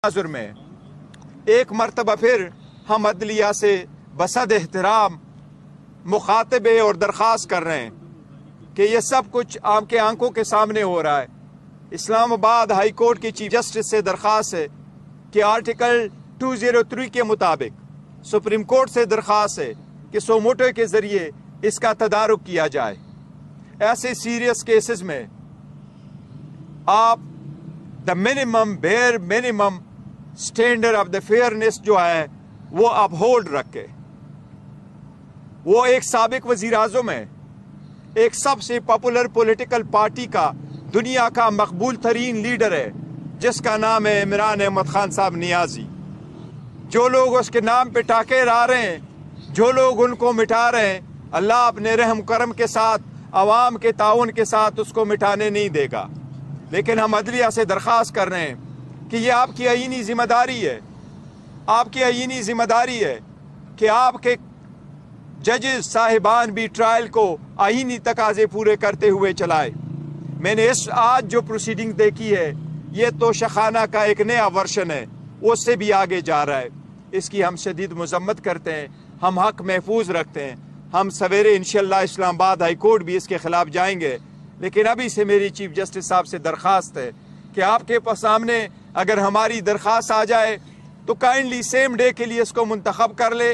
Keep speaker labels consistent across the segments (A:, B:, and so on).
A: तनाजुर में एक मरतबा फिर हम अदलिया से बसद एहतराम मुखातबे और दरख्वास्त कर रहे हैं कि ये सब कुछ आपके आंखों के सामने हो रहा है। इस्लामाबाद हाई कोर्ट की चीफ जस्टिस से दरख्वास्त है कि आर्टिकल 203 के मुताबिक सुप्रीम कोर्ट से दरख्वास्त है कि सोमोटो के ज़रिए इसका तदारुक किया जाए। ऐसे सीरियस केसेस में आप the minimum bare minimum standard of the fairness जो है वो अपहोल्ड रखे। वो एक साबिक वजीर आज़म है, एक सबसे पॉपुलर पॉलिटिकल पार्टी का दुनिया का मकबूल तरीन लीडर है जिसका नाम है इमरान अहमद खान साहब नियाजी। जो लोग उसके नाम पे टाके ला रहे हैं, जो लोग उनको मिटा रहे हैं, अल्लाह अपने रहम करम के साथ अवाम के ताउन के साथ उसको मिटाने नहीं देगा। लेकिन हम अदलिया से दरख्वास्त कर रहे हैं कि ये आपकी आईनी जिम्मेदारी है, आपकी आईनी जिम्मेदारी है कि आपके जजेस साहिबान भी ट्रायल को आईनी तकाजे पूरे करते हुए चलाए। मैंने इस आज जो प्रोसीडिंग देखी है ये तो शखाना का एक नया वर्शन है, उससे भी आगे जा रहा है। इसकी हम शदीद मजम्मत करते हैं, हम हक महफूज रखते हैं। हम सवेरे इंशाअल्लाह इस्लामाबाद हाई कोर्ट भी इसके खिलाफ जाएंगे। लेकिन अभी से मेरी चीफ जस्टिस साहब से दरख्वास्त है कि आपके सामने अगर हमारी दरख्वास्त आ जाए तो काइंडली सेम डे के लिए इसको मुंतखब कर ले,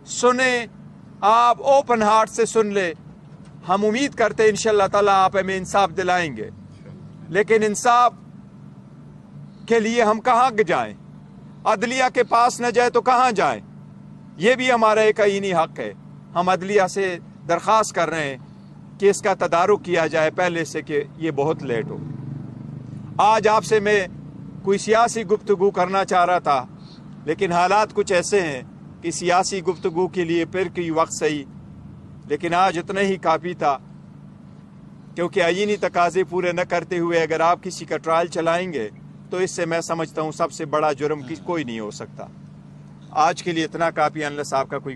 A: सुने, आप ओपन हार्ट से सुन ले। हम उम्मीद करते हैं इंशाअल्लाह ताला आप हमें इंसाफ दिलाएंगे। लेकिन इंसाफ के लिए हम कहाँ जाएं? अदलिया के पास न जाए तो कहाँ जाएं? ये भी हमारा एक आईनी हक है। हम अदलिया से दरख्वास्त कर रहे हैं कि इसका तदारुक किया जाए पहले से कि ये बहुत लेट हो। आज आपसे मैं कोई सियासी गुफ्तगू करना चाह रहा था, लेकिन हालात कुछ ऐसे हैं कि सियासी गुफ्तगू के लिए फिर कोई वक्त सही, लेकिन आज इतना ही काफ़ी था क्योंकि आईनी तकाजे पूरे न करते हुए अगर आप किसी का ट्रायल चलाएंगे तो इससे मैं समझता हूँ सबसे बड़ा जुर्म कोई नहीं हो सकता। आज के लिए इतना काफ़ी, अनलेस आपका कोई